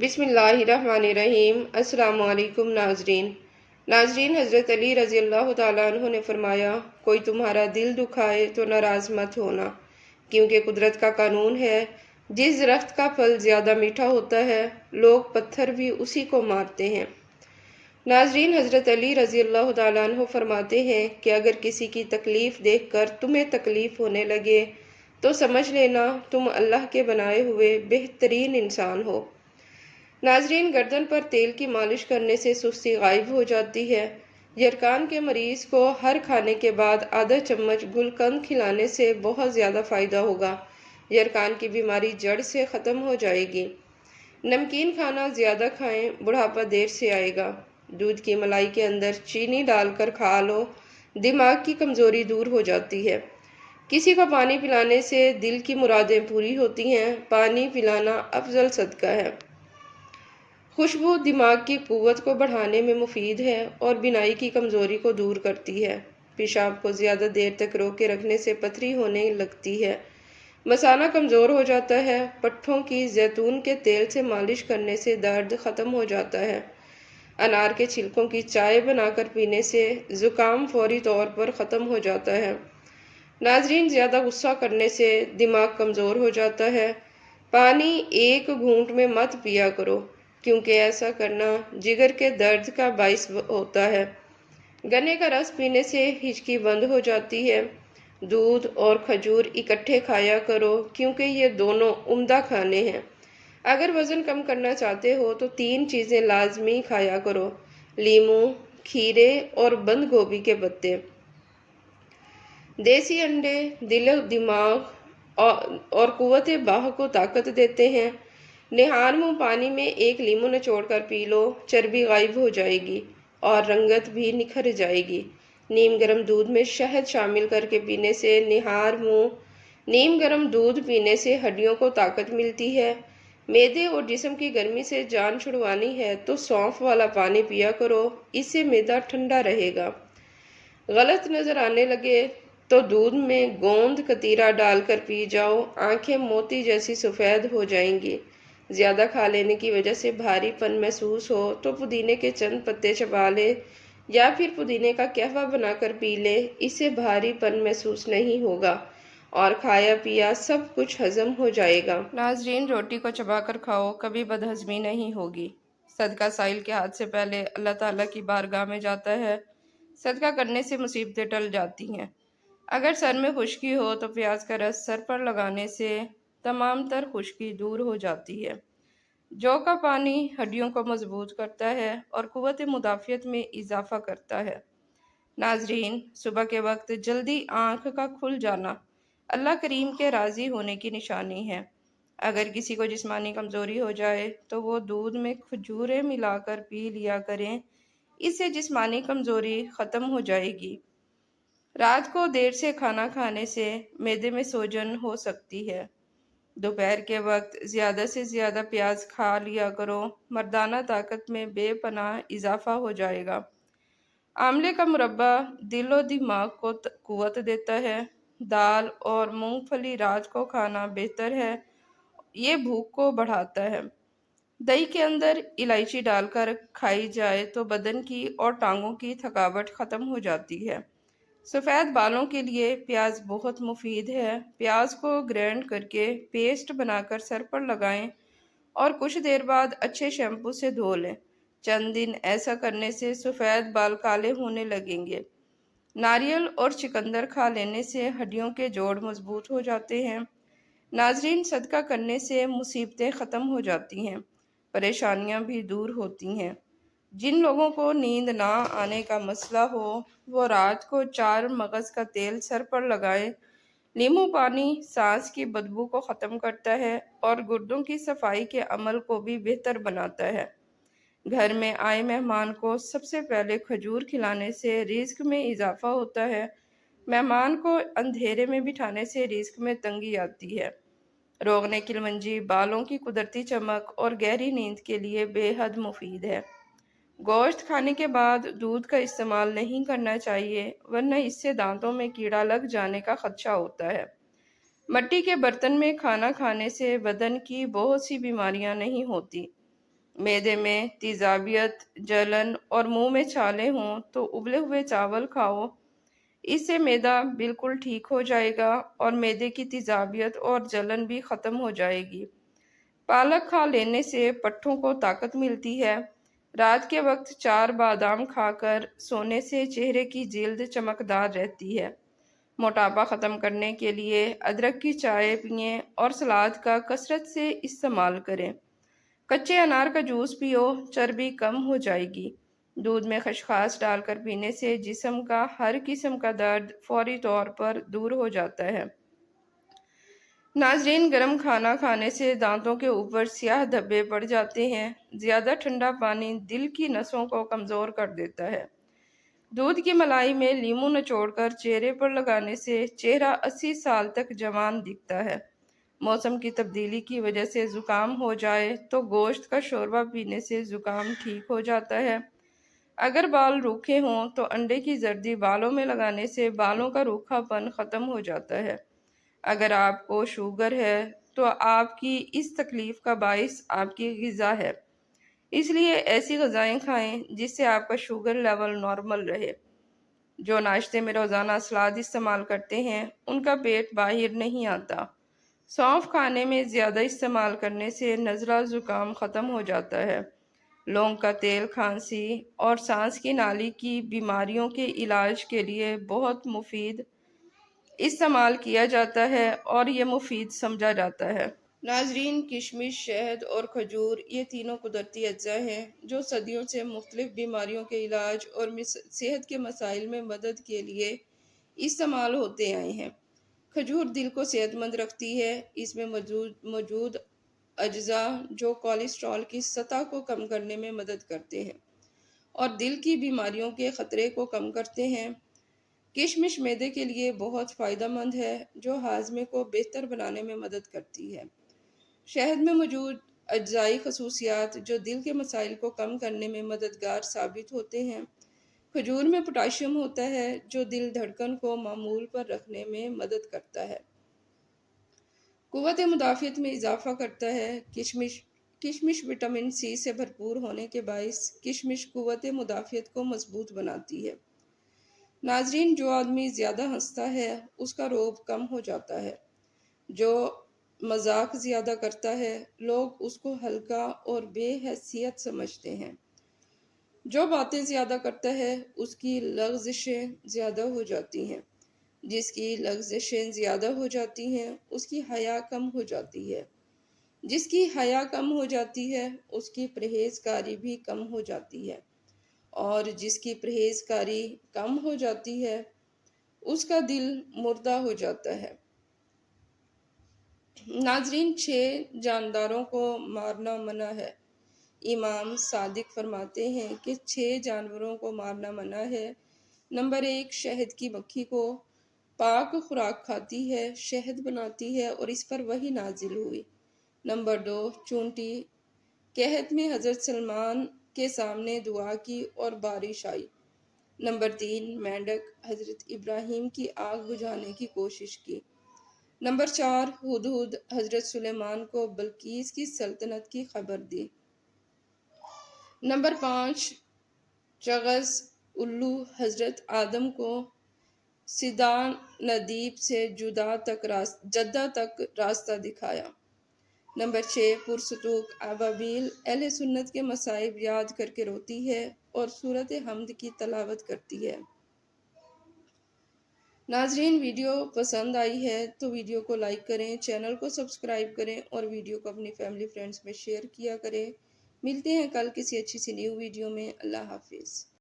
بسم اللہ الرحمن الرحیم۔ السلام علیکم ناظرین، حضرت علی رضی اللہ تعالیٰ عنہ نے فرمایا، کوئی تمہارا دل دکھائے تو ناراض مت ہونا، کیونکہ قدرت کا قانون ہے، جس درخت کا پھل زیادہ میٹھا ہوتا ہے لوگ پتھر بھی اسی کو مارتے ہیں۔ ناظرین، حضرت علی رضی اللہ تعالیٰ عنہ فرماتے ہیں کہ اگر کسی کی تکلیف دیکھ کر تمہیں تکلیف ہونے لگے تو سمجھ لینا تم اللہ کے بنائے ہوئے بہترین انسان ہو۔ ناظرین، گردن پر تیل کی مالش کرنے سے سستی غائب ہو جاتی ہے۔ یرقان کے مریض کو ہر کھانے کے بعد آدھا چمچ گلقند کھلانے سے بہت زیادہ فائدہ ہوگا۔ یرقان کی بیماری جڑ سے ختم ہو جائے گی۔ نمکین کھانا زیادہ کھائیں، بڑھاپا دیر سے آئے گا۔ دودھ کی ملائی کے اندر چینی ڈال کر کھا لو، دماغ کی کمزوری دور ہو جاتی ہے۔ کسی کو پانی پلانے سے دل کی مرادیں پوری ہوتی ہیں۔ پانی پلانا افضل صدقہ ہے۔ خوشبو دماغ کی قوت کو بڑھانے میں مفید ہے اور بینائی کی کمزوری کو دور کرتی ہے۔ پیشاب کو زیادہ دیر تک روکے رکھنے سے پتھری ہونے لگتی ہے۔ مثانہ کمزور ہو جاتا ہے۔ پٹھوں کی زیتون کے تیل سے مالش کرنے سے درد ختم ہو جاتا ہے۔ انار کے چھلکوں کی چائے بنا کر پینے سے زکام فوری طور پر ختم ہو جاتا ہے۔ ناظرین، زیادہ غصہ کرنے سے دماغ کمزور ہو جاتا ہے۔ پانی ایک گھونٹ میں مت پیا کرو، کیونکہ ایسا کرنا جگر کے درد کا باعث ہوتا ہے۔ گنے کا رس پینے سے ہچکی بند ہو جاتی ہے۔ دودھ اور کھجور اکٹھے کھایا کرو، کیونکہ یہ دونوں عمدہ کھانے ہیں۔ اگر وزن کم کرنا چاہتے ہو تو 3 چیزیں لازمی کھایا کرو: لیموں، کھیرے اور بند گوبھی کے پتے۔ دیسی انڈے دل و دماغ اور قوت باہ کو طاقت دیتے ہیں۔ نہار منہ پانی میں 1 لیموں نچوڑ کر پی لو، چربی غائب ہو جائے گی اور رنگت بھی نکھر جائے گی۔ نیم گرم دودھ میں شہد شامل کر کے پینے سے نہار منہ نیم گرم دودھ پینے سے ہڈیوں کو طاقت ملتی ہے۔ معدے اور جسم کی گرمی سے جان چھڑوانی ہے تو سونف والا پانی پیا کرو، اس سے معدہ ٹھنڈا رہے گا۔ غلط نظر آنے لگے تو دودھ میں گوند کتیرا ڈال کر پی جاؤ، آنکھیں موتی جیسی سفید ہو جائیں گی۔ زیادہ کھا لینے کی وجہ سے بھاری پن محسوس ہو تو پودینے کے چند پتے چبا لے یا پھر پودینے کا قہوہ بنا کر پی لے، اس سے بھاری پن محسوس نہیں ہوگا اور کھایا پیا سب کچھ ہضم ہو جائے گا۔ ناظرین، روٹی کو چبا کر کھاؤ، کبھی بدہضمی نہیں ہوگی۔ صدقہ سائل کے ہاتھ سے پہلے اللہ تعالیٰ کی بارگاہ میں جاتا ہے۔ صدقہ کرنے سے مصیبتیں ٹل جاتی ہیں۔ اگر سر میں خشکی ہو تو پیاز کا رس سر پر لگانے سے تمام تر خشکی دور ہو جاتی ہے۔ جو کا پانی ہڈیوں کو مضبوط کرتا ہے اور قوت مدافعت میں اضافہ کرتا ہے۔ ناظرین، صبح کے وقت جلدی آنکھ کا کھل جانا اللہ کریم کے راضی ہونے کی نشانی ہے۔ اگر کسی کو جسمانی کمزوری ہو جائے تو وہ دودھ میں کھجوریں ملا کر پی لیا کریں، اس سے جسمانی کمزوری ختم ہو جائے گی۔ رات کو دیر سے کھانا کھانے سے معدے میں سوجن ہو سکتی ہے۔ دوپہر کے وقت زیادہ سے زیادہ پیاز کھا لیا کرو، مردانہ طاقت میں بے پناہ اضافہ ہو جائے گا۔ آملے کا مربع دل و دماغ کو قوت دیتا ہے۔ دال اور مونگ پھلی رات کو کھانا بہتر ہے، یہ بھوک کو بڑھاتا ہے۔ دہی کے اندر الائچی ڈال کر کھائی جائے تو بدن کی اور ٹانگوں کی تھکاوٹ ختم ہو جاتی ہے۔ سفید بالوں کے لیے پیاز بہت مفید ہے۔ پیاز کو گرائنڈ کر کے پیسٹ بنا کر سر پر لگائیں اور کچھ دیر بعد اچھے شیمپو سے دھو لیں۔ چند دن ایسا کرنے سے سفید بال کالے ہونے لگیں گے۔ ناریل اور چقندر کھا لینے سے ہڈیوں کے جوڑ مضبوط ہو جاتے ہیں۔ ناظرین، صدقہ کرنے سے مصیبتیں ختم ہو جاتی ہیں، پریشانیاں بھی دور ہوتی ہیں۔ جن لوگوں کو نیند نہ آنے کا مسئلہ ہو وہ رات کو 4 مغز کا تیل سر پر لگائیں۔ لیموں پانی سانس کی بدبو کو ختم کرتا ہے اور گردوں کی صفائی کے عمل کو بھی بہتر بناتا ہے۔ گھر میں آئے مہمان کو سب سے پہلے کھجور کھلانے سے رزق میں اضافہ ہوتا ہے۔ مہمان کو اندھیرے میں بٹھانے سے رزق میں تنگی آتی ہے۔ روغن کلمنجی بالوں کی قدرتی چمک اور گہری نیند کے لیے بے حد مفید ہے۔ گوشت کھانے کے بعد دودھ کا استعمال نہیں کرنا چاہیے، ورنہ اس سے دانتوں میں کیڑا لگ جانے کا خدشہ ہوتا ہے۔ مٹی کے برتن میں کھانا کھانے سے بدن کی بہت سی بیماریاں نہیں ہوتی۔ معدے میں تیزابیت، جلن اور منہ میں چھالے ہوں تو ابلے ہوئے چاول کھاؤ۔ اس سے معدہ بالکل ٹھیک ہو جائے گا اور معدے کی تیزابیت اور جلن بھی ختم ہو جائے گی۔ پالک کھا لینے سے پٹھوں کو طاقت ملتی ہے۔ رات کے وقت 4 بادام کھا کر سونے سے چہرے کی جلد چمکدار رہتی ہے۔ موٹاپا ختم کرنے کے لیے ادرک کی چائے پئیں اور سلاد کا کثرت سے استعمال کریں۔ کچے انار کا جوس پیو، چربی کم ہو جائے گی۔ دودھ میں خشخاش ڈال کر پینے سے جسم کا ہر قسم کا درد فوری طور پر دور ہو جاتا ہے۔ ناظرین، گرم کھانا کھانے سے دانتوں کے اوپر سیاہ دھبے پڑ جاتے ہیں۔ زیادہ ٹھنڈا پانی دل کی نسوں کو کمزور کر دیتا ہے۔ دودھ کی ملائی میں لیموں نچوڑ کر چہرے پر لگانے سے چہرہ 80 سال تک جوان دکھتا ہے۔ موسم کی تبدیلی کی وجہ سے زکام ہو جائے تو گوشت کا شوربہ پینے سے زکام ٹھیک ہو جاتا ہے۔ اگر بال روکھے ہوں تو انڈے کی زردی بالوں میں لگانے سے بالوں کا روکھا پن ختم ہو جاتا ہے۔ اگر آپ کو شوگر ہے تو آپ کی اس تکلیف کا باعث آپ کی غذا ہے، اس لیے ایسی غذائیں کھائیں جس سے آپ کا شوگر لیول نارمل رہے۔ جو ناشتے میں روزانہ سلاد استعمال کرتے ہیں ان کا پیٹ باہر نہیں آتا۔ سونف کھانے میں زیادہ استعمال کرنے سے نزلہ زکام ختم ہو جاتا ہے۔ لونگ کا تیل کھانسی اور سانس کی نالی کی بیماریوں کے علاج کے لیے بہت مفید استعمال کیا جاتا ہے اور یہ مفید سمجھا جاتا ہے۔ ناظرین، کشمش، شہد اور کھجور یہ تینوں قدرتی اجزاء ہیں جو صدیوں سے مختلف بیماریوں کے علاج اور صحت کے مسائل میں مدد کے لیے استعمال ہوتے آئے ہیں۔ کھجور دل کو صحت مند رکھتی ہے۔ اس میں موجود اجزاء جو کولیسٹرول کی سطح کو کم کرنے میں مدد کرتے ہیں اور دل کی بیماریوں کے خطرے کو کم کرتے ہیں۔ کشمش معدے کے لیے بہت فائدہ مند ہے جو ہاضمے کو بہتر بنانے میں مدد کرتی ہے۔ شہد میں موجود اجزائی خصوصیات جو دل کے مسائل کو کم کرنے میں مددگار ثابت ہوتے ہیں۔ کھجور میں پوٹاشیم ہوتا ہے جو دل دھڑکن کو معمول پر رکھنے میں مدد کرتا ہے۔ قوت مدافعت میں اضافہ کرتا ہے۔ کشمش وٹامن سی سے بھرپور ہونے کے باعث کشمش قوت مدافعت کو مضبوط بناتی ہے۔ ناظرین، جو آدمی زیادہ ہنستا ہے اس کا روب کم ہو جاتا ہے۔ جو مذاق زیادہ کرتا ہے لوگ اس کو ہلکا اور بے حیثیت سمجھتے ہیں۔ جو باتیں زیادہ کرتا ہے اس کی لغزشیں زیادہ ہو جاتی ہیں۔ جس کی لغزشیں زیادہ ہو جاتی ہیں اس کی حیا کم ہو جاتی ہے۔ جس کی حیا کم ہو جاتی ہے اس کی پرہیزگاری بھی کم ہو جاتی ہے، اور جس کی پرہیزگاری کم ہو جاتی ہے اس کا دل مردہ ہو جاتا ہے۔ ناظرین، 6 جانداروں کو مارنا منع ہے۔ امام صادق فرماتے ہیں کہ 6 جانوروں کو مارنا منع ہے۔ نمبر 1، شہد کی مکھی کو پاک خوراک کھاتی ہے، شہد بناتی ہے اور اس پر وحی نازل ہوئی۔ نمبر 2، چونٹی، قحط میں حضرت سلمان کے سامنے دعا کی اور بارش آئی۔ نمبر 3، مینڈک، حضرت ابراہیم کی آگ بجھانے کی کوشش کی۔ نمبر 4، ہدہد، حضرت سلیمان کو بلقیس کی سلطنت کی خبر دی۔ نمبر 5، چغز، الو، حضرت آدم کو سیدان ندیب سے جدہ تک راستہ دکھایا۔ نمبر 6، پرستوک، ابابیل اہل سنت کے مصائب یاد کر کے روتی ہے اور سورۃ حمد کی تلاوت کرتی ہے۔ ناظرین، ویڈیو پسند آئی ہے تو ویڈیو کو لائک کریں، چینل کو سبسکرائب کریں اور ویڈیو کو اپنی فیملی فرینڈز میں شیئر کیا کریں۔ ملتے ہیں کل کسی اچھی سی نیو ویڈیو میں۔ اللہ حافظ۔